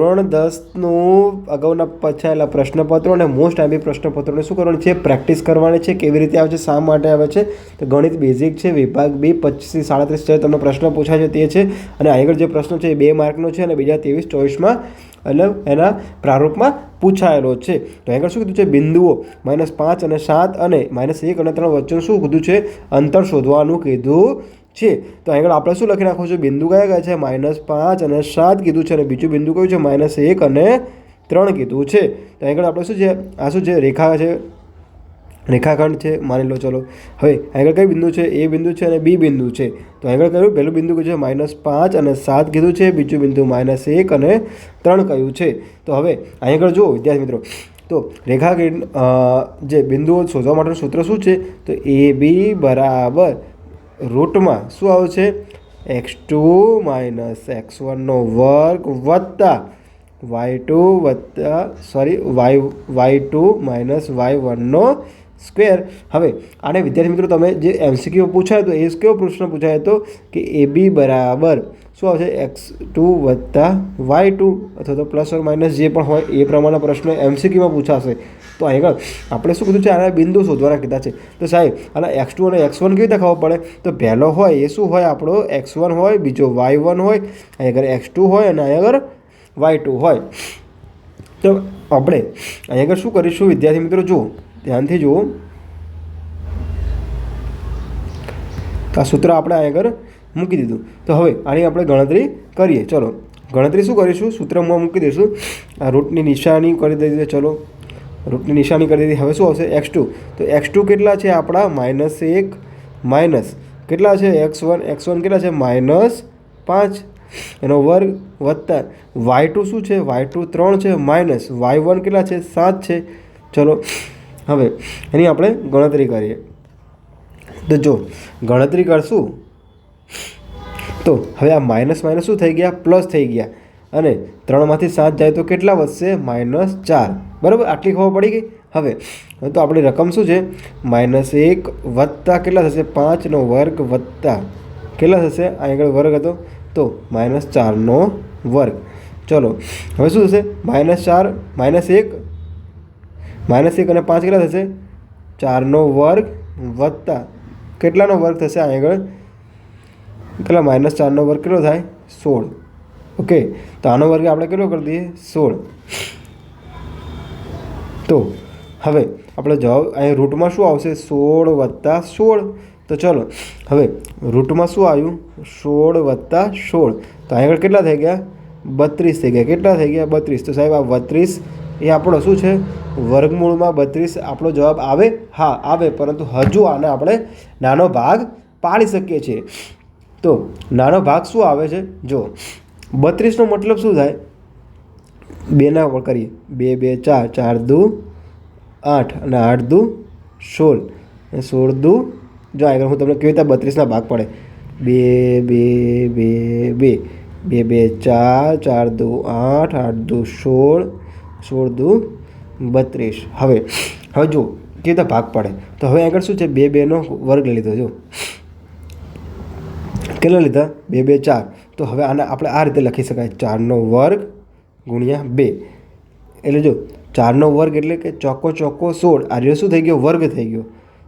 ધોરણ 10નું અગાઉના પછાયેલા પ્રશ્નપત્રો અને મોસ્ટ આઈએમપી પ્રશ્નપત્રોને શું કરવાની છે? પ્રેક્ટિસ કરવાની છે. કેવી રીતે આવે છે, શા માટે આવે છે? તો ગણિત બેઝિક છે, વિભાગ બી 25 થી 37 છે તમને પ્રશ્ન પૂછાય છે તે છે. અને આગળ જે પ્રશ્નો છે એ 2 માર્કનો છે અને બીજા 23-24માં એટલે એના પ્રારૂપમાં પૂછાયેલો છે. તો આગળ શું કીધું છે? બિંદુઓ -5 અને 7 અને -1 અને 3 વચ્ચેનું શું કીધું છે? અંતર શોધવાનું કીધું છે. તો આગળ આપણે શું લખી નાખવું છે? બિંદુ કયા છે? -5 અને 7 કીધું છે અને બીજું બિંદુ કયું છે? -1 અને 3 કીધું છે. તો આગળ આપણે શું છે? આ શું છે? રેખા છે, રેખાખંડ છે માની લો. ચલો હવે આગળ કઈ બિંદુ છે? એ બિંદુ છે અને બી બિંદુ છે. તો આગળ કયું? પહેલું બિંદુ કયું છે? -5 અને 7 કીધું છે. બીજું બિંદુ -1 અને 3 કયું છે. તો હવે આગળ જુઓ વિદ્યાર્થી મિત્રો, તો રેખાખંડ જે બિંદુઓ શોધવા માટેનું સૂત્ર શું છે? તો AB બરાબર રૂટમાં શું આવશે? x2 - x1 વર્ગ વત્તા y2 - y1 સ્ક્વેર. હવે આને વિદ્યાર્થી મિત્રો તમે જે MCQ પૂછાય તો એ કેવો પ્રશ્ન પૂછાય હતો કે AB બરાબર શું આવશે? x2 + y2 અથવા તો પ્લસ ઓર માઇનસ જે પણ હોય એ પ્રમાણેના પ્રશ્નો MCQમાં પૂછાશે. તો આગળ આપણે શું કીધું છે? આના બિંદુ શોધવાના કીધા છે. તો સાહેબ આના x2 અને x1 કેવી રીતે ખબર પડે? તો પહેલો હોય એ શું હોય? આપણો x1 હોય, બીજો y1 હોય, આગળ x2 હોય અને આગળ y2 હોય. તો આપણે આગળ શું કરીશું વિદ્યાર્થી મિત્રો? જુઓ, ધ્યાનથી જુઓ. તો આ સૂત્ર આપણે આગળ મૂકી દીધું. તો હવે આની આપણે ગણતરી કરીએ. ચલો ગણતરી શું કરીશું? સૂત્રમાં મૂકી દઈશું. આ રૂટની નિશાની કરી દઈએ. ચલો રૂટની નિશાની કરી દીધી. હવે શું આવશે? x2. તો x2 કેટલા છે આપણા? -1 માઇનસ કેટલા છે? x1 કેટલા છે? -5 એનો વર્ગ વત્તા y2 શું છે? y2 3 છે માઇનસ y1 કેટલા છે? 7 છે. ચલો હવે એની આપણે ગણતરી કરીએ. તો જો ગણતરી કરશું તો હવે આ માઇનસ શું થઈ ગયા? પ્લસ થઈ ગયા. અને 3માંથી 7 જાય તો કેટલા વધશે? -4. બરાબર, આટલી ખબર પડી ગઈ. હવે તો આપણી રકમ શું છે? -1 વત્તા કેટલા થશે? 5નો વર્ગ વત્તા કેટલા થશે? આગળ વર્ગ હતો તો -4નો વર્ગ. ચલો હવે શું થશે? -4 -1 અને 5 કેટલા થશે? 4નો વર્ગ વત્તા કેટલાનો વર્ગ થશે? આગળ કેટલા? -4નો વર્ગ કેટલો થાય? 16. ઓકે, તો આનો વર્ગ આપણે કેટલો કરી દઈએ? 16. તો હવે આપણે જવાબ અહીં રૂટમાં શું આવશે? 16 + 16. તો ચલો હવે રૂટમાં શું આવ્યું? 16 + 16. તો આગળ કેટલા થઈ ગયા? 32 થઈ ગયા. કેટલા થઈ ગયા? 32. તો સાહેબ આ 32 એ આપણો શું છે? વર્ગમૂળમાં 32 આપણો જવાબ આવે? હા આવે, પરંતુ હજુ આને આપણે નાનો ભાગ પાડી શકીએ છીએ. તો નાનો ભાગ શું આવે છે? જો 32નો મતલબ શું થાય? 2 ના કરીએ. 2 2 4, 4 દુ 8 અને 8 દુ 16 અને 16 દુ, જો આગળ હું તમને કેવી રીતે 32ના ભાગ પડે? 2 2 2 2 2 2 4, 4 દુ 8, 8 દુ 16, 16 દુ 32. હવે જો કેવી રીતે ભાગ પડે? તો હવે આગળ શું છે? 2 2નો વર્ગ લીધો. જો કેટલા લીધા? 2 2 4. તો હવે આને આપણે આ રીતે લખી શકાય: 4નો વર્ગ ગુણ્યા 2. એટલે જો 4નો વર્ગ એટલે કે ચોખ્ખો 16. આ જે શું થઈ ગયો? વર્ગ થઈ ગયો.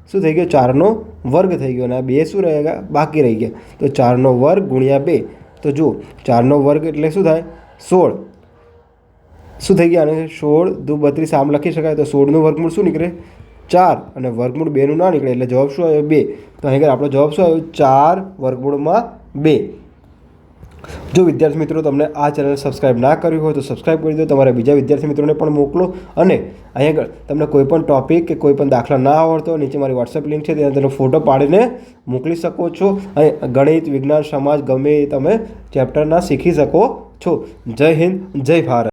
શું થઈ ગયો? 4નો વર્ગ થઈ ગયો. અને આ 2 શું રહી ગયા? બાકી રહી ગયા. તો 4નો વર્ગ ગુણ્યા 2. તો જુઓ 4નો વર્ગ એટલે શું થાય? 16. શું થઈ ગયા? અને 16 દુ 32 આમ લખી શકાય. તો 16નું વર્ગમૂળ શું નીકળે? 4 અને વર્ગમૂળ 2નું ના નીકળે. એટલે જવાબ શું આવ્યો? 2. તો અહીં આપણો જવાબ શું આવ્યો? 4 વર્ગમૂળમાં 2. જો વિદ્યાર્થી મિત્રો તમને આ ચેનલ સબસ્ક્રાઈબ ના કર્યું હોય તો સબસ્ક્રાઈબ કરી દો. તમારા બીજા વિદ્યાર્થી મિત્રોને પણ મોકલો. અને અહીં આગળ તમને કોઈ પણ ટૉપિક કે કોઈ પણ દાખલા ના આવડતો નીચે મારી વોટ્સએપ લિંક છે, ત્યાં તેનો ફોટો પાડીને મોકલી શકો છો. અને ગણિત, વિજ્ઞાન, સમાજ ગમે એ તમે ચેપ્ટરના શીખી શકો છો. જય હિન્દ, જય ભારત.